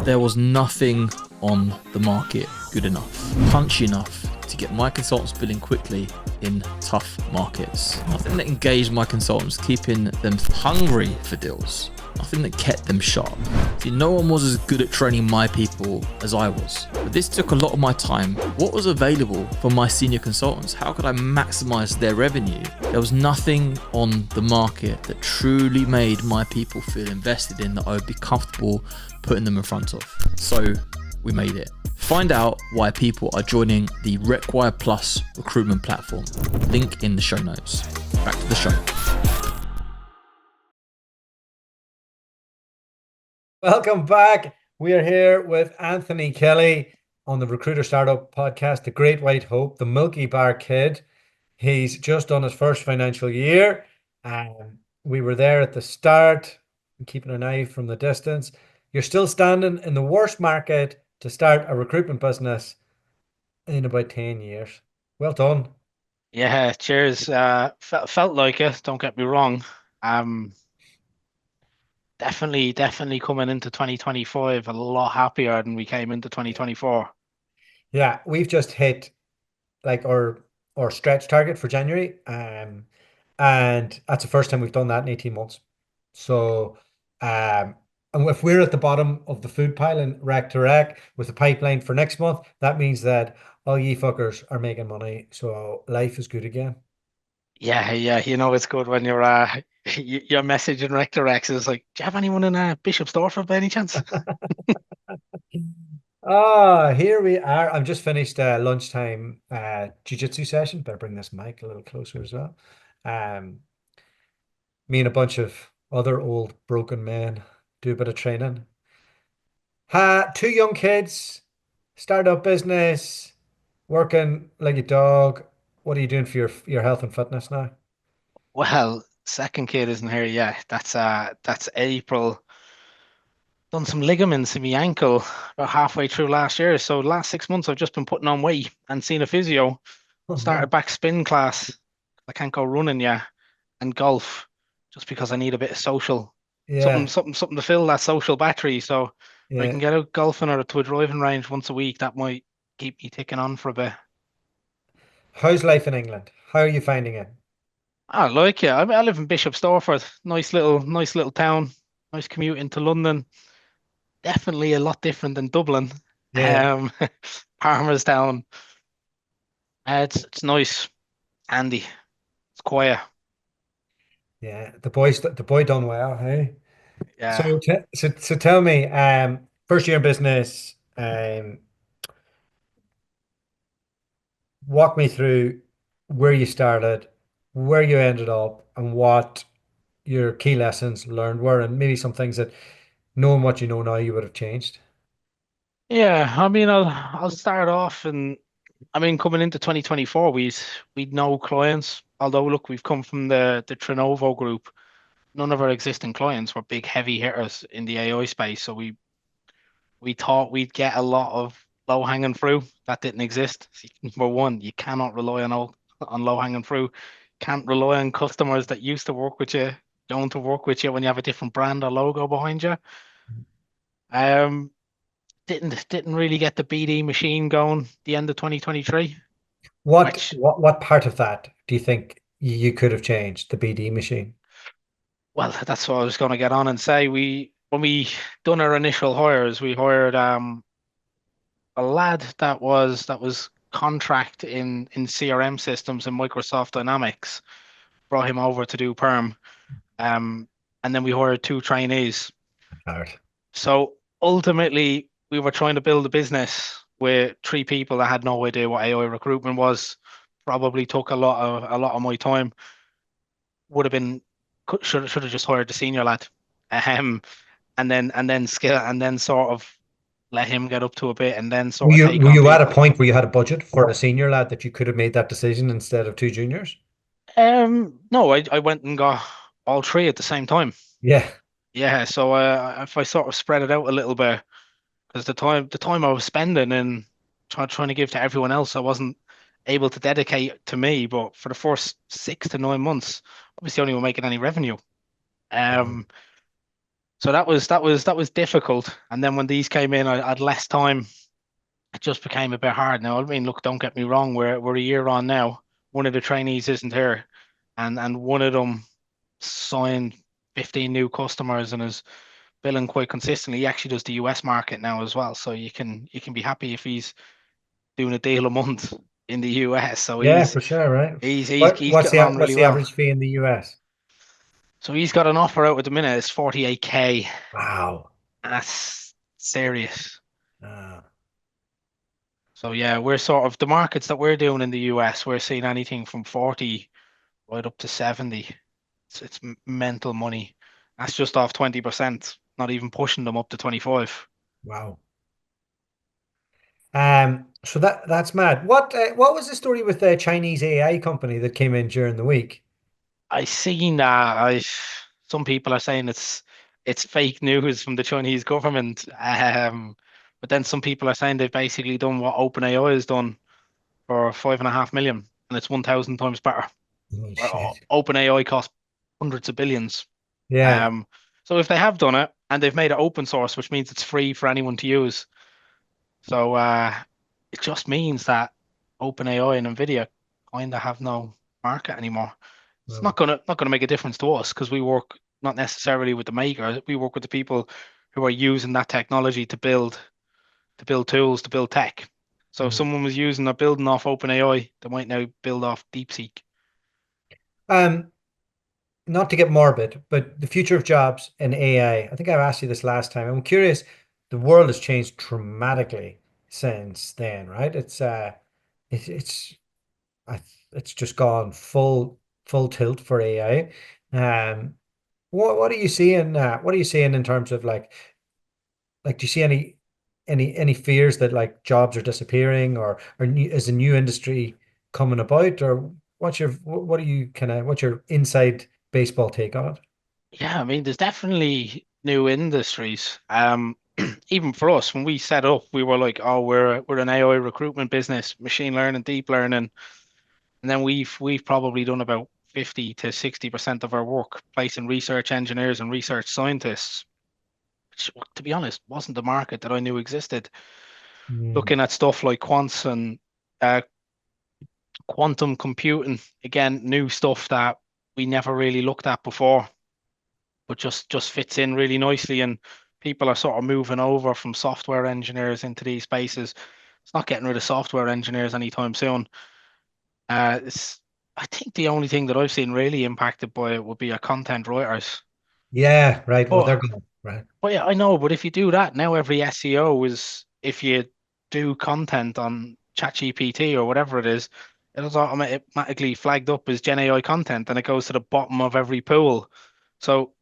There was nothing on the market good enough, punchy enough to get my consultants billing quickly in tough markets. Nothing that engaged my consultants, keeping them hungry for deals. Nothing that kept them sharp. See, no one was as good at training my people as I was. But this took a lot of my time. What was available for my senior consultants? How could I maximize their revenue? There was nothing on the market that truly made my people feel invested in, that I would be comfortable putting them in front of. So we made it. Find out why people are joining the RecWire Plus recruitment platform. Link in the show notes. Back to the show. Welcome back. We are here with Anthony Kelly on the Recruiter Startup Podcast, the Great White Hope, the Milky Bar Kid. He's just done his first financial year. We were there at the start, keeping an eye from the distance. You're still standing in the worst market to start a recruitment business in about 10 years. Well done. Yeah, cheers. Felt like it, don't get me wrong. Definitely coming into 2025 a lot happier than we came into 2024. Yeah, we've just hit like our stretch target for January. And that's the first time we've done that in 18 months. So and if we're at the bottom of the food pile in rec to rec with the pipeline for next month, that means that all ye fuckers are making money. So life is good again. Yeah, you know it's good when you're your message in Rector X is like, do you have anyone in Bishop's Stortford by any chance? Here we are. I've just finished lunchtime jiu-jitsu session. Better bring this mic a little closer as well. Me and a bunch of other old broken men do a bit of training. Two young kids, startup business, working like a dog. What are you doing for your health and fitness now? Well, second kid isn't here yet. That's April. Done some ligaments in my ankle about halfway through last year. So the last 6 months I've just been putting on weight and seeing a physio. Oh, Started man. back spin class. I can't go running yet, and golf, just because I need a bit of social, Yeah, something to fill that social battery. So if I yeah. can get out golfing or to a driving range once a week, that might keep me ticking on for a bit. How's life in England? How are you finding it? I like it. I live in Bishop Stortford, nice little town, nice commute into London. Definitely a lot different than Dublin. Yeah, Palmerstown. It's nice, handy, it's quiet. yeah. The boy done well, hey? Yeah. So tell me, first year in business, walk me through where you started, where you ended up, and what your key lessons learned were, and maybe some things that knowing what you know now you would have changed. Yeah, I mean, I'll start off, and I mean, coming into 2024, we'd no clients. Although, look, we've come from the Trinovo group. None of our existing clients were big heavy hitters in the AI space, so we thought we'd get a lot of low hanging fruit that didn't exist. See, number one, you cannot rely on low hanging fruit. Can't rely on customers that used to work with you going to work with you when you have a different brand or logo behind you. Um, didn't really get the BD machine going the end of 2023, What which, what what part of that do you think you could have changed, the BD machine? well, that's what I was going to get on and say. When we done our initial hires, we hired a lad that was contract in CRM systems and Microsoft Dynamics. Brought him over to do perm, um, and then we hired two trainees. Hard. So ultimately, we were trying to build a business with three people that had no idea what AI recruitment was. Probably took a lot of my time. Would have been should have just hired the senior lad, um, and then sort of let him get up to a bit, and then Were sort of you take were on you at a people. point where you had a budget for a senior lad that you could have made that decision instead of two juniors? No, I went and got all three at the same time. Yeah. Yeah, so if I sort of spread it out a little bit, because the time I was spending and trying to give to everyone else, I wasn't able to dedicate to me. But for the first 6 to 9 months, obviously only were making any revenue. Um, So that was difficult. And then when these came in, I had less time. It just became a bit hard. Now, I mean, look, don't get me wrong. We're a year on now. One of the trainees isn't here, and one of them signed 15 new customers and is billing quite consistently. He actually does the US market now as well. So you can be happy if he's doing a deal a month in the US. So Yeah, he's for sure, right? he's he's What he's what's getting on what's really the well. average fee in the US? So he's got an offer out at the minute. It's 48K. Wow. That's serious. Ah, So yeah, we're sort of the markets that we're doing in the US, we're seeing anything from 40 right up to 70. It's mental money. That's just off 20%, not even pushing them up to 25. wow. So that's mad. What was the story with the Chinese AI company that came in during the week? I seen that. Some people are saying it's fake news from the Chinese government. But then some people are saying they've basically done what OpenAI has done for 5.5 million, and it's 1,000 times better. Oh Well, shit. OpenAI cost hundreds of billions. Yeah. Um, so if they have done it and they've made it open source, which means it's free for anyone to use, so it just means that OpenAI and Nvidia kind of have no market anymore. It's Well, not gonna make a difference to us because we work not necessarily with the maker. We work with the people who are using that technology to build tools, to build tech. So if mm. someone was using or building off OpenAI, they might now build off DeepSeek. Um, Not to get morbid, but the future of jobs in AI. I think I've asked you this last time. I'm curious. The world has changed dramatically since then, right? It's it's I, it's just gone full tilt for AI. What are you seeing? What are you seeing in terms of do you see any fears that like jobs are disappearing or is a new industry coming about, or what are you what's your inside baseball take on it? Yeah, I mean, there's definitely new industries. Even for us, when we set up, we were like, oh, we're an AI recruitment business, machine learning, deep learning, and then we've probably done about 50 to 60% of our work placing research engineers and research scientists, which, to be honest, wasn't the market that I knew existed. Mm. Looking at stuff like quants and uh, quantum computing, again, new stuff that we never really looked at before, but just fits in really nicely. And people are sort of moving over from software engineers into these spaces. It's not getting rid of software engineers anytime soon. It's I think the only thing that I've seen really impacted by it would be our content writers. Yeah, right. Well, they're But gone, right? but yeah, I know. But if you do that now, every SEO is if you do content on ChatGPT or whatever it is, it's automatically flagged up as Gen AI content, and it goes to the bottom of every pool. So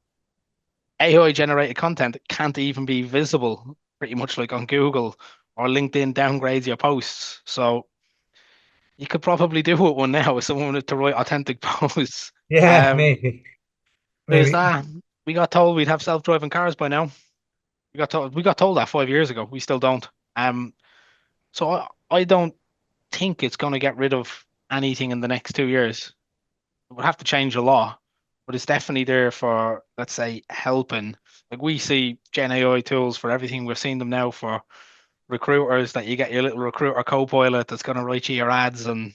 AI generated content can't even be visible, pretty much like on Google or LinkedIn downgrades your posts. So you could probably do it one now if someone wanted to write authentic posts. Yeah, Um, maybe, there's maybe. that. We got told we'd have self-driving cars by now. We got told that 5 years ago. We still don't. So I don't think it's going to get rid of anything in the next 2 years. It would have to change the law, but it's definitely there for, let's say, helping. Like we see Gen AI tools for everything. We're seeing them now for recruiters that you get your little recruiter co-pilot that's going to write you your ads and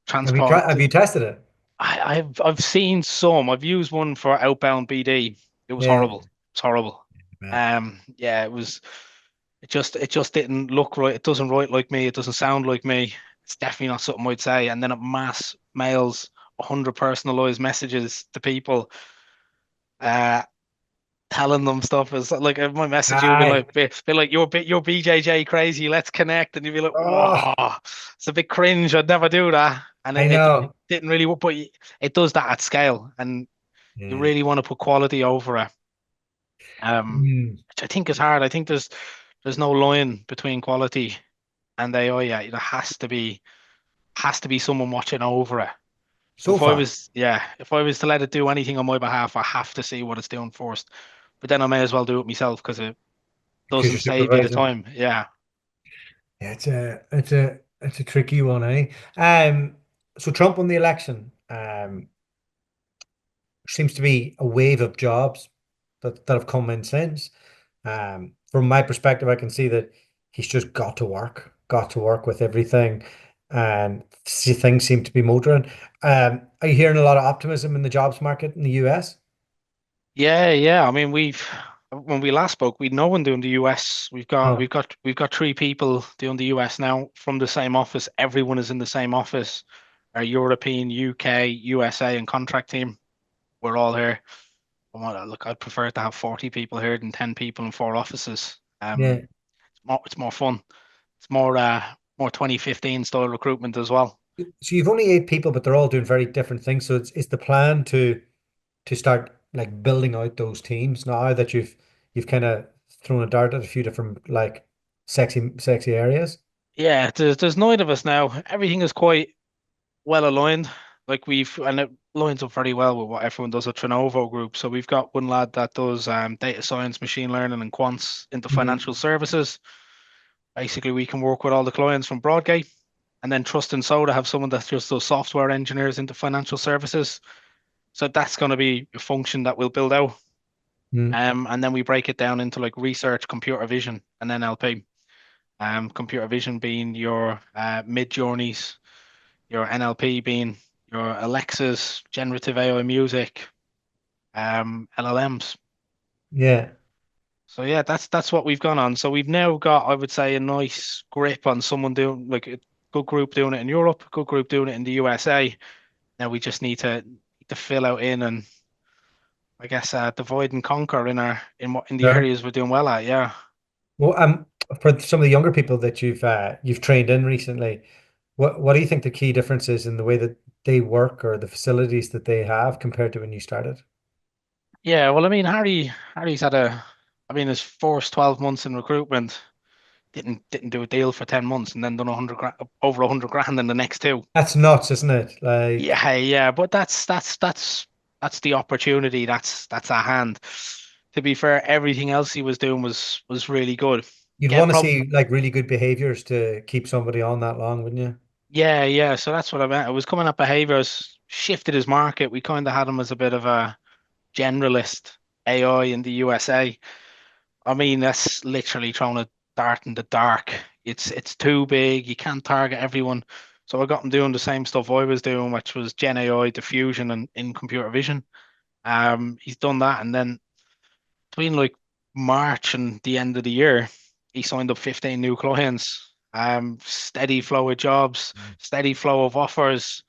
transport. Have you tested it? I've seen some. I've used one for outbound BD. It was Yeah. horrible. It's horrible. Man. Yeah, it was. It just didn't look right. It doesn't write like me. It doesn't sound like me. It's definitely not something I'd say. And then it mass mails 100 personalized messages to people, uh, telling them stuff. Is like my message you would be Aye. like, be like, you're BJJ crazy. Let's connect. And you'd be like, Oh, whoa, it's a bit cringe. I'd never do that. And I it know. didn't really work, but it does that at scale, and you Yeah. really want to put quality over it. Mm. Which I think is hard. I think there's no line between quality and AI. Yeah, there has to be someone watching over it. So far, If I was to let it do anything on my behalf, I have to see what it's doing first. But then I may as well do it myself because it because doesn't you're save you the supervising. time. Yeah. Yeah, it's a tricky one, eh? So Trump won the election. Seems to be a wave of jobs that have come in since. From my perspective, I can see that he's just got to work with everything, and things seem to be motoring. Are you hearing a lot of optimism in the jobs market in the US? Yeah, yeah. I mean, when we last spoke, we'd no one doing the US. Oh, We've got three people doing the US now from the same office. Everyone is in the same office. Our European, UK, USA, and contract team. We're all here. Look, I'd prefer to have 40 people here than 10 people in four offices. yeah. It's more fun. It's more 2015 style recruitment as well. So you've only 8 people, but they're all doing very different things. So it's the plan to start like building out those teams now that you've kind of thrown a dart at a few different like sexy areas. Yeah, there's nine of us now. Everything is quite well aligned. Like and it lines up very well with what everyone does at Trenovo Group. So we've got one lad that does data science, machine learning, and quants into Mm. financial services. Basically, we can work with all the clients from Broadgate, and then Trust and Soda have someone that just does software engineers into financial services. So that's going to be a function that we'll build out. Mm. And then we break it down into like research, computer vision, and NLP. Computer vision being your mid journeys, your NLP being your Alexas, generative AI music, LLMs. Yeah. So yeah, that's what we've gone on. So we've now got, I would say, a nice grip on someone doing like a good group doing it in Europe, a good group doing it in the USA. Now we just need to fill out in and I guess divide and conquer in our in the Sure. areas we're doing well at. Yeah. Well, for some of the younger people that you've trained in recently, what do you think the key difference is in the way that they work or the facilities that they have compared to when you started? Yeah, well, I mean, Harry's had I mean, his first 12 months in recruitment didn't do a deal for 10 months and then done 100 grand, over 100 grand in the next two. That's nuts, isn't it? Like Yeah, yeah, but that's the opportunity that's at hand. To be fair, everything else he was doing was really good. you'd Again, want to prob see like really good behaviors to keep somebody on that long, wouldn't you? Yeah, yeah. So that's what I meant. It was coming up behaviors, shifted his market. We kind of had him as a bit of a generalist AI in the USA. I mean, that's literally throwing a dart in the dark. It's too big. You can't target everyone. So I got him doing the same stuff I was doing, which was Gen AI diffusion and in computer vision. He's done that, and then between like March and the end of the year, he signed up 15 new clients. Steady flow of jobs, steady flow of offers.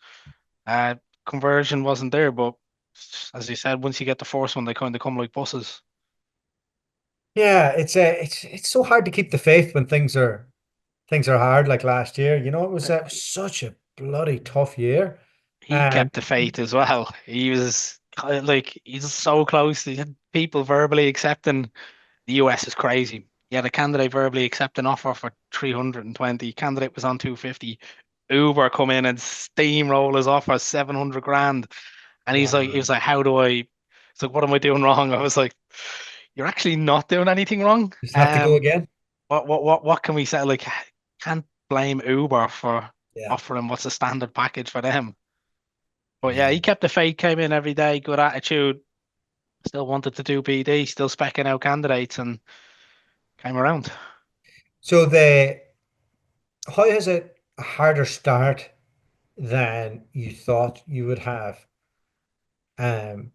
Uh, Conversion wasn't there, but as you said, once you get the first one, they kind of come like buses. Yeah, it's so hard to keep the faith when things are hard like last year. You know, it was such a bloody tough year. He Um, kept the faith as well. He was like he's so close. He had people verbally accepting. The US is crazy. He had a candidate verbally accept an offer for 320. Candidate was on 250. Uber come in and steamroll his offer 700 grand. And he wow. was like, how do I, it's like, what am I doing wrong? I was like, you're actually not doing anything wrong. Just have to go again. What can we say? Like, can't blame Uber for Yeah. offering what's the standard package for them. But yeah, Yeah. he kept the faith, came in every day, good attitude, still wanted to do BD, still specking out candidates and came around. So the how is it a harder start than you thought you would have? Um,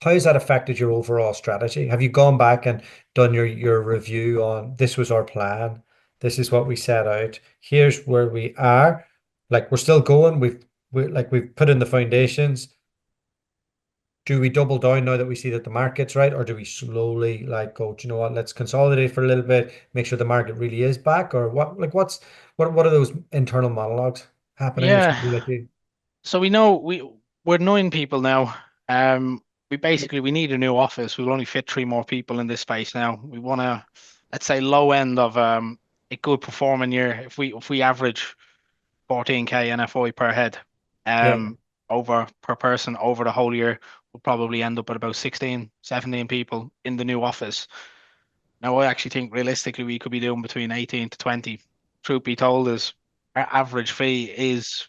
how has that affected your overall strategy? Have you gone back and done your review on this was our plan, this is what we set out, here's where we are, like we're still going, we've put in the foundations. Do we double down now that we see that the market's right, or do we slowly like go, do you know what, let's consolidate for a little bit, make sure the market really is back, or what? Like, what are those internal monologues happening with somebody Yeah. like you? So we know we're nine people now. We need a new office. We'll only fit three more people in this space now. We want to, let's say, low end of a good performing year. If we average 14K NFI per head, Yeah, um, over per person over the whole year, we'll probably end up at about 16, 17 people in the new office. Now, I actually think realistically we could be doing between 18 to 20. Truth be told, is our average fee is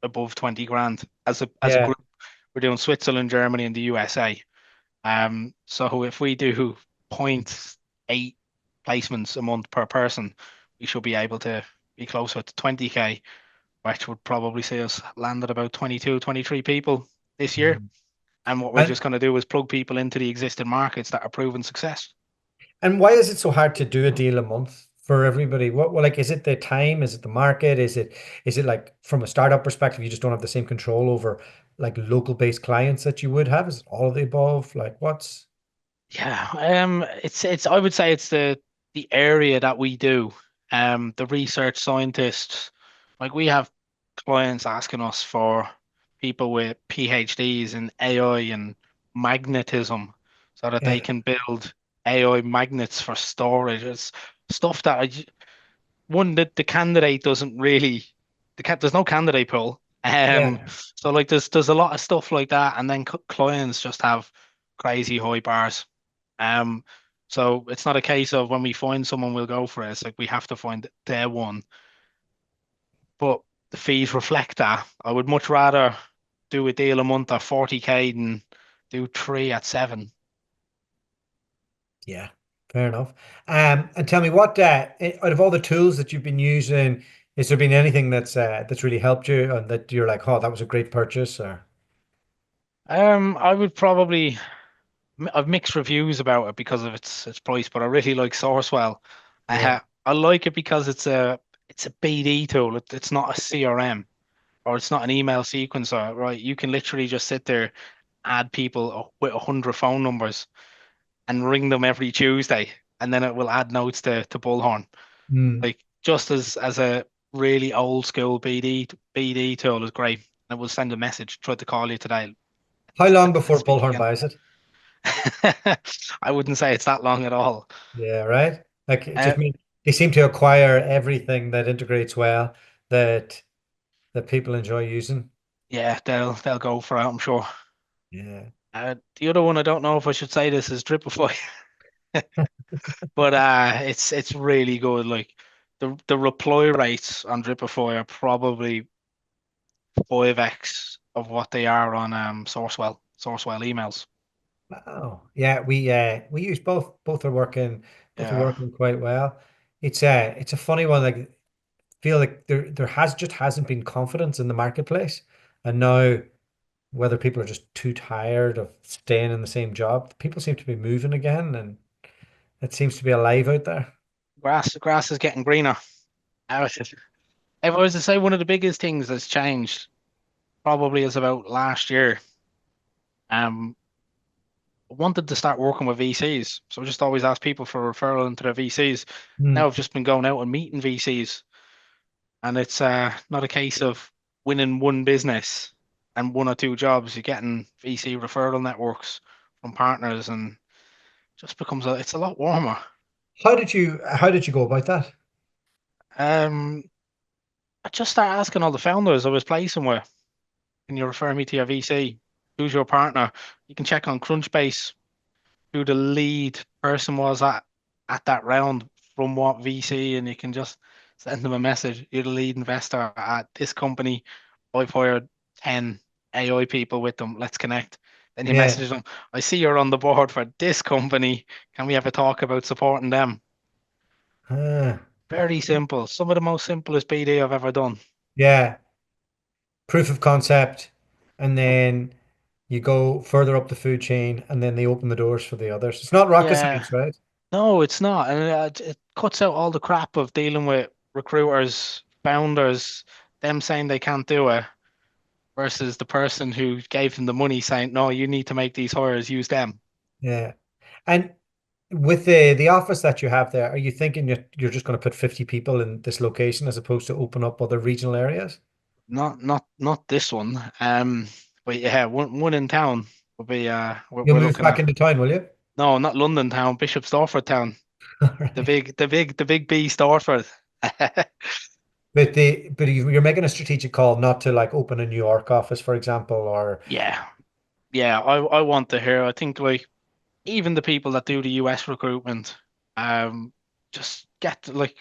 above 20 grand. As a yeah, group, we're doing Switzerland, Germany, and the USA. So if we do zero point 0.8 placements a month per person, we should be able to be closer to 20k, which would probably see us land at about 22, 23 people this year. Mm. And what we're And just going to do is plug people into the existing markets that are proven success. and why is it so hard to do a deal a month for everybody? What, well, like, is it the time? Is it the market? Is it like from a startup perspective, you just don't have the same control over like local based clients that you would have? Is it all of the above? Like, what's Yeah, it's I would say it's the area that we do. The research scientists, like we have clients asking us for people with PhDs in AI and magnetism so that they yeah, can build AI magnets for storage. It's stuff that one that the candidate doesn't really there's no candidate pool. yeah, So like there's a lot of stuff like that, and then clients just have crazy high bars. Um, so it's not a case of when we find someone, we'll go for it. It's like we have to find their one. But the fees reflect that. I would much rather do a deal a month at 40k than do three at seven. yeah. Fair enough. And tell me what out of all the tools that you've been using, has there been anything that's really helped you and that you're like, oh, that was a great purchase? Or I would probably I've mixed reviews about it because of its price, but I really like Sourcewell. yeah, I like it because it's a BD tool. It's not a CRM or it's not an email sequencer, right? You can literally just sit there, add people with 100 phone numbers and ring them every Tuesday, and then it will add notes to Bullhorn. Hmm. Like just as a really old school BD tool is great. It will send a message. Tried to call you today. How long Let's before speak Bullhorn again. buys it? I wouldn't say it's that long at all. Yeah, right. Like it Uh, just mean they seem to acquire everything that integrates well that people enjoy using. yeah, they'll go for it, I'm sure. Yeah. The other one, I don't know if I should say this, is Dripify, but it's really good. Like the reply rates on Dripify are probably 5x of what they are on Sourcewell emails. Oh, yeah, we use both. Both are Yeah, working quite well. It's a funny one. Like feel like there hasn't been confidence in the marketplace. And now whether people are just too tired of staying in the same job, people seem to be moving again and it seems to be alive out there. grass is getting greener. If I was to say one of the biggest things that's changed, probably is about last year. Um, I wanted to start working with VCs, so I just always ask people for referral into their VCs. Hmm. Now I've just been going out and meeting VCs, and it's not a case of winning one business and one or two jobs. You're getting VC referral networks from partners, and just becomes it's a lot warmer. How did you go about that? Um, I just start asking all the founders I was placing with, can you refer me to your VC? Who's your partner? You can check on Crunchbase who the lead person was at that round from what VC, and you can just send them a message. You're the lead investor at this company. I've hired 10 AI people with them. Let's connect. Then you Yeah. message them. I see you're on the board for this company. Can we have a talk about supporting them? Ah, Very simple. Some of the most simplest BD I've ever done. yeah. Proof of concept, and then you go further up the food chain, and then they open the doors for the others. It's not rocket Yeah, science, right? no, it's not. And it cuts out all the crap of dealing with recruiters, founders, them saying they can't do it versus the person who gave them the money saying, no, you need to make these hires, use them. Yeah. And with the office that you have there, are you thinking you're just going to put 50 people in this location as opposed to open up other regional areas? Not this one. But yeah, one in town will be You'll we're move looking back at. into town, will you? No, not London town, Bishop Stortford town. All The right. big B Stortford. But you're making a strategic call not to like open a New York office, for example, or Yeah. Yeah, I want to hear. I think like even the people that do the US recruitment, just get like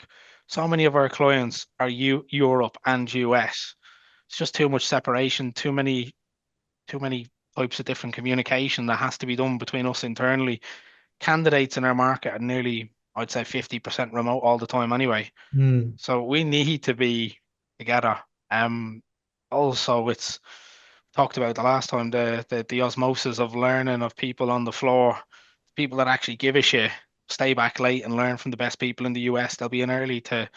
so many of our clients are Europe and US. It's just too much separation, too many types of different communication that has to be done between us internally. Candidates in our market are nearly, I'd say, 50% remote all the time anyway. Mm. So we need to be together. Also, it's talked about the last time the osmosis of learning of people on the floor, people that actually give a shit, stay back late and learn from the best people in the US. They'll be in early to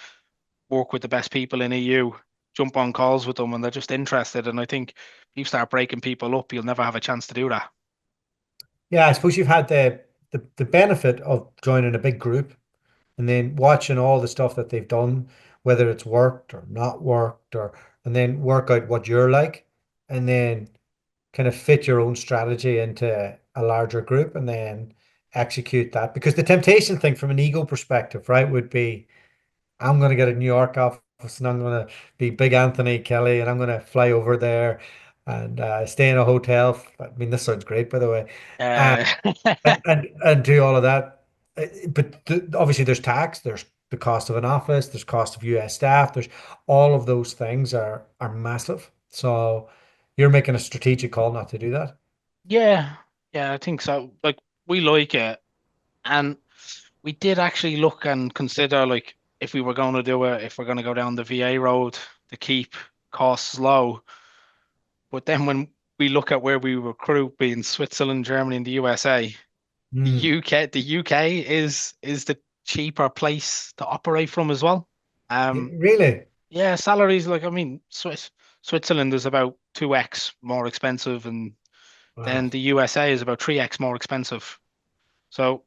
work with the best people in EU, jump on calls with them, and they're just interested. And I think if you start breaking people up, you'll never have a chance to do that. Yeah, I suppose you've had the benefit of joining a big group and then watching all the stuff that they've done, whether it's worked or not worked, or and then work out what you're like, and then kind of fit your own strategy into a larger group and then execute that. Because the temptation thing from an ego perspective, right, would be I'm going to get a New York office and I'm going to be Big Anthony Kelly and I'm going to fly over there and stay in a hotel. I mean, this sounds great, by the way. Uh, Uh, and do all of that. But obviously, there's tax, there's the cost of an office, there's cost of US staff, there's all of those things are massive. So you're making a strategic call not to do that. yeah, yeah, I think so. Like we like it, and we did actually look and consider like if we were going to do it, if we're going to go down the VA road to keep costs low. But then when we look at where we recruit, being Switzerland, Germany, and the USA, Mm. the UK is the cheaper place to operate from as well. Um, Really? yeah, salaries like I mean, Switzerland is about 2x more expensive, and Wow. then the USA is about 3x more expensive. So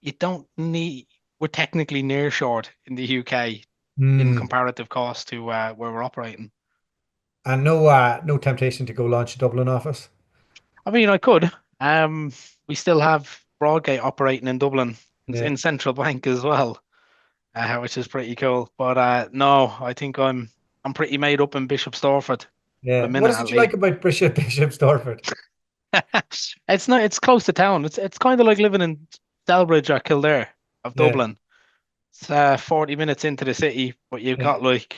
you don't need. We're technically nearshored in the UK in Mm. comparative cost to where we're operating. And no temptation to go launch a Dublin office. I mean, I could. Um, we still have Broadgate operating in Dublin Yeah. in Central Bank as well, which is pretty cool. But no, I think I'm pretty made up in Bishop Stortford for the Yeah. What minute is at it you like least. about Bishop Stortford? It's not. It's close to town. It's kind of like living in Delbridge or Kildare of Yeah. Dublin. It's 40 minutes into the city, but you've Yeah. got like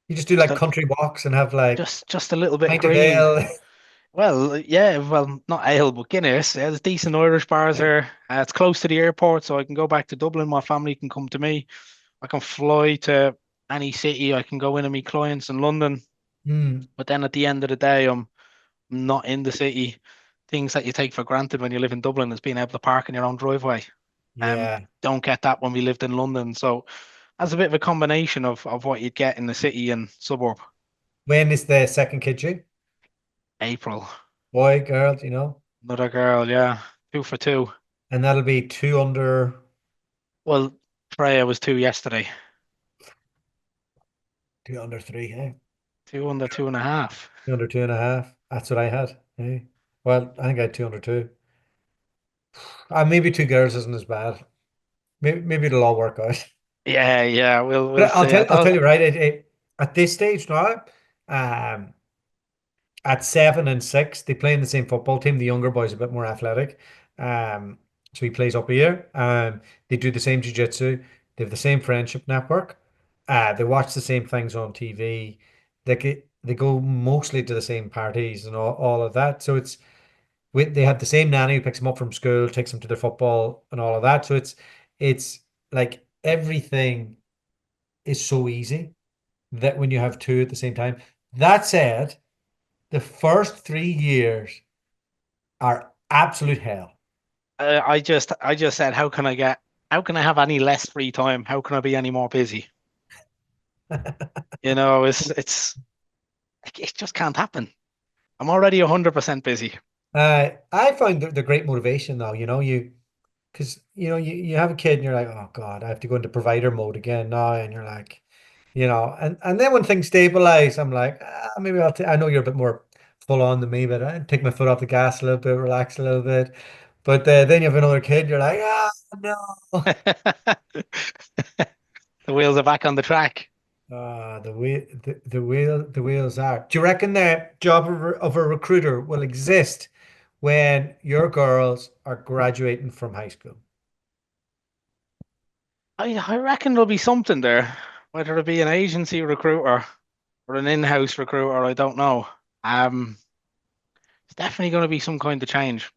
You just do just like a country walks and have like just a little bit of pint of green. ale. Well, yeah, well, not ale, but Guinness. Yeah, there's decent Irish bars here. It's close to the airport, so I can go back to Dublin. My family can come to me. I can fly to any city. I can go in and meet clients in London. Mm. But then at the end of the day, I'm not in the city. Things that you take for granted when you live in Dublin is being able to park in your own driveway. Yeah. Don't get that when we lived in London. So that's a bit of a combination of what you'd get in the city and suburb. When is the second kid due? April, Boy, girl, do you know? another girl, yeah, 2 for 2. And that'll be Well, Freya was 2 yesterday, two under three, hey? 2 under 2.5. Two under two and a half. That's what I had. Hey. Well, I think I had two under two. Maybe two girls isn't as bad. Maybe it'll all work out. Yeah, yeah, we'll But see. I I'll tell thought, you right, at this stage now, um, at 7 and 6, they play in the same football team. The younger boy's a bit more athletic. Um, so he plays up here. They do the same jiu-jitsu. They have the same friendship network. They watch the same things on TV. They go mostly to the same parties and all of that. So they have the same nanny who picks them up from school, takes them to their football and all of that. So it's like everything is so easy that when you have two at the same time. That said, the first 3 years are absolute hell. I just said, how can I have any less free time? How can I be any more busy? It just can't happen. I'm already 100% busy. I find the great motivation though, because you have a kid and you're like, oh God, I have to go into provider mode again now, and you're like, and then when things stabilize, I'm like, maybe I know you're a bit more full on than me, but I take my foot off the gas a little bit, relax a little bit. But then you have another kid, you're like, no. The wheels are back on the track. The wheels are. Do you reckon the job of a recruiter will exist when your girls are graduating from high school? I reckon there'll be something there, whether it be an agency recruiter or an in-house recruiter, I don't know. Um, It's definitely going to be some kind of change.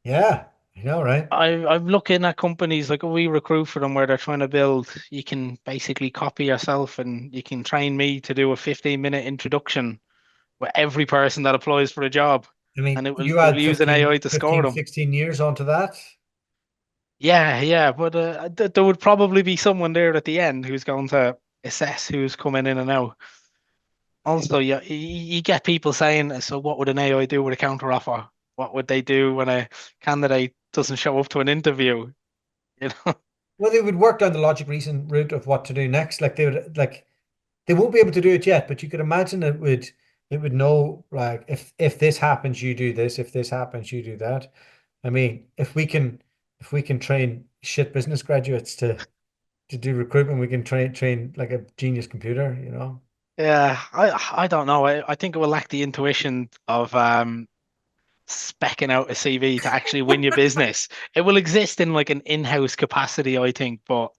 Yeah, you know, right? I'm looking at companies like we recruit for them where they're trying to build. You can basically copy yourself, and you can train me to do a 15-minute introduction with every person that applies for a job, I and mean, it will you it will add use an AI to score 15, them. 16 years onto that. Yeah, yeah, but there would probably be someone there at the end who's going to assess who's coming in and out. Also, yeah, you get people saying, "So, what would an AI do with a counter offer? What would they do when a candidate doesn't show up to an interview?" You know? Well, they would work down the logic reason route of what to do next. Like they would like they won't be able to do it yet, but you could imagine it would know like if this happens, you do this. If this happens, you do that. I mean, if we can train shit business graduates to do recruitment, we can train like a genius computer, you know. Yeah, I don't know. I think it will lack the intuition of specking out a CV to actually win your business. It will exist in like an in-house capacity, I think, but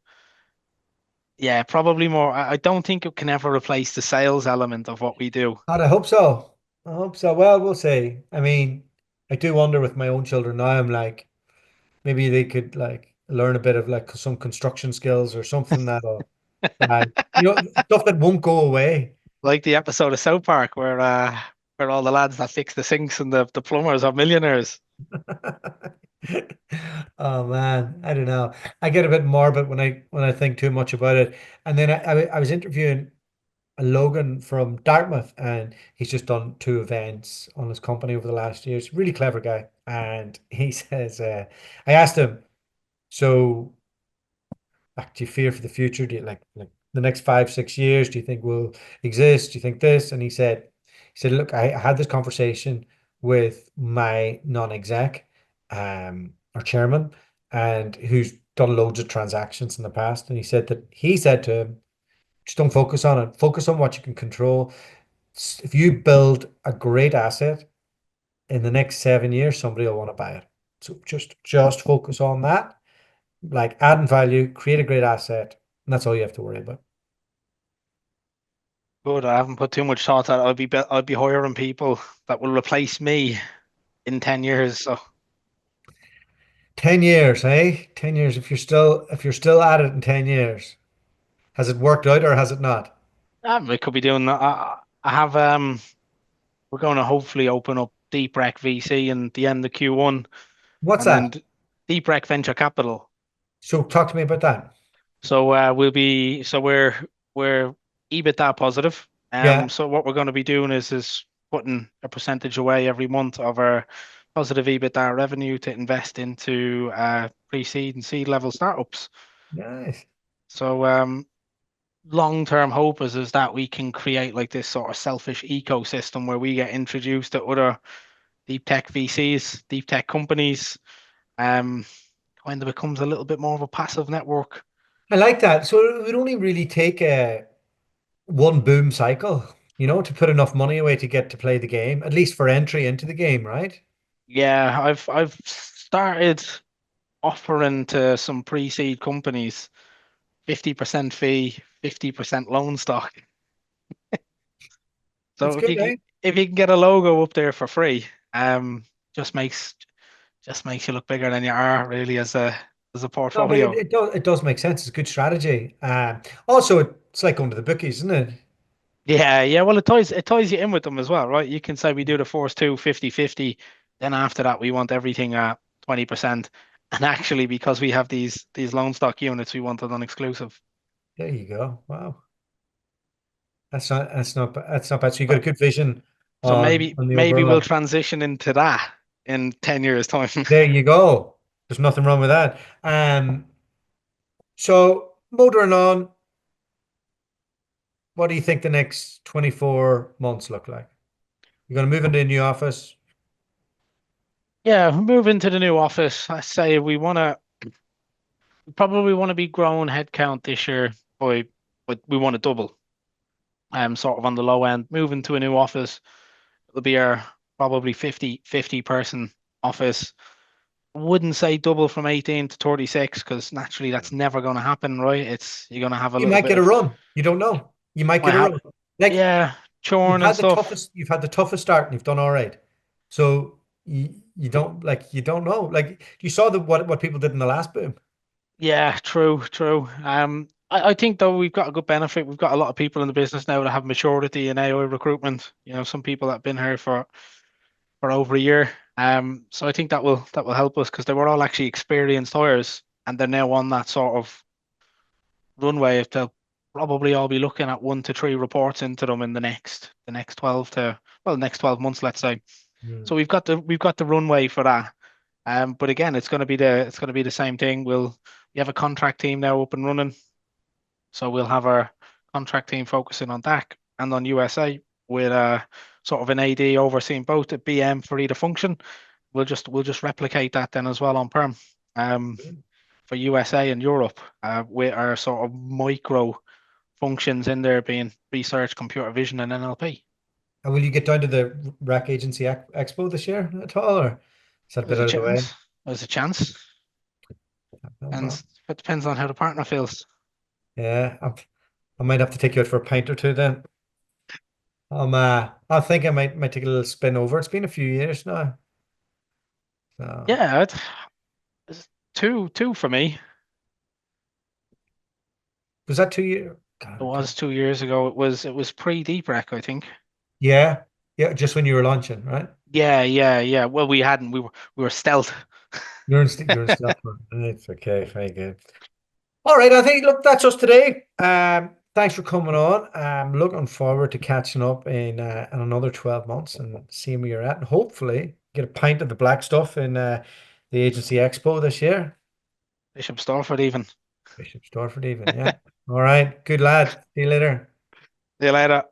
yeah, probably more. I don't think it can ever replace the sales element of what we do. God, I hope so. I hope so. Well, we'll see. I mean, I do wonder with my own children now. I'm like, maybe they could like learn a bit of like some construction skills or something that'll like stuff that won't go away. Like the episode of South Park where all the lads that fix the sinks and the plumbers are millionaires. Oh man, I don't know. I get a bit morbid when I think too much about it. And then I was interviewing a Logan from Dartmouth, and he's just done two events on his company over the last year. He's a really clever guy, and he says, I asked him, so like, do you fear for the future? Do you like the next 5, 6 years? Do you think will exist? Do you think this? And he said, look, I had this conversation with my non-exec, or chairman, and who's done loads of transactions in the past. And he said to him, just don't focus on it. Focus on what you can control. If you build a great asset in the next 7 years, somebody will want to buy it. So just focus on that, like adding value, create a great asset, and that's all you have to worry about. Good, I haven't put too much thought that I'd be hiring people that will replace me in 10 years. So 10 years, eh? 10 years. If you're still at it in 10 years, has it worked out or has it not? we could be doing that. I have we're going to hopefully open up Deep Rec VC in the end of Q1, What's and then that? Deep Rec Venture Capital. So talk to me about that. So we're EBITDA positive. Yeah, So what we're going to be doing is putting a percentage away every month of our positive EBITDA revenue to invest into pre-seed and seed level startups. nice. So long-term hope is that we can create like this sort of selfish ecosystem where we get introduced to other deep tech VCs, deep tech companies. Um, Kind of becomes a little bit more of a passive network. I like that. So it would only really take a one boom cycle, to put enough money away to get to play the game, at least for entry into the game, right? Yeah, I've started offering to some pre-seed companies 50% fee, 50% loan stock. That's So good, eh? if you can get a logo up there for free, just makes just makes you look bigger than you are really as a No, but it, portfolio. it does it does make sense. It's a good strategy. Also, it's like going to the bookies, isn't it? Yeah, yeah. Well, it ties you in with them as well, right? You can say we do the first two 50/50, then after that we want everything at 20%. And actually, because we have these loan stock units, we want it on exclusive. There you go. Wow, that's not bad. So you got a So good vision so on maybe on the maybe we'll overall. transition into that in 10 years' time. There you go. There's nothing wrong with that. So motoring on, what do you think the next 24 months look like? You're going to move into a new office. Yeah, move into the new office. I say we probably want to be growing headcount this year but we want to double. Sort of on the low end, moving to a new office. It'll be our probably 50 person office. Wouldn't say double from 18 to 36 because naturally that's never going to happen, right? It's you're going to have a You little might bit get a of run. You don't know. You might might get a have run. Like yeah. churn and stuff. you've had the toughest start and you've done all right. So you don't know. Like you saw what people did in the last boom. Yeah, true, true. I think though we've got a good benefit. We've got a lot of people in the business now that have maturity in AI recruitment. You know, some people that have been here for over a year. So I think that will help us because they were all actually experienced hires, and they're now on that sort of runway. If they'll probably all be looking at 1 to 3 reports into them in the next 12 months, let's say. Mm. So we've got the runway for that. But again, it's gonna be the same thing. We have a contract team now up and running, so we'll have our contract team focusing on DAC and on USA with sort of an AD overseeing both the BM for either function. We'll just replicate that then as well on perm. Um, for USA and Europe, with our sort of micro functions in there being research, computer vision, and NLP. And will you get down to the Rec Agency Expo this year at all, or is that a bit There's a out of the way? chance. There's a chance, No, and well, it depends on how the partner feels. yeah, I might have to take you out for a pint or two then. I think I might take a little spin over. It's been a few years now. So Yeah, it's two for me. was that 2 years? It God, was 2 years ago. It was pre-deep rec, I think. yeah, yeah, just when you were launching, right? Yeah, yeah, yeah. Well, we hadn't. We were stealth. You're in stuff. It's okay, very good. All right, I think look, that's us today. Thanks for coming on. I'm looking forward to catching up in another 12 months and seeing where you're at, and hopefully get a pint of the black stuff in the Agency Expo this year. Bishop Stortford even. Bishop Stortford even, yeah. All right, good lad. See you later. See you later.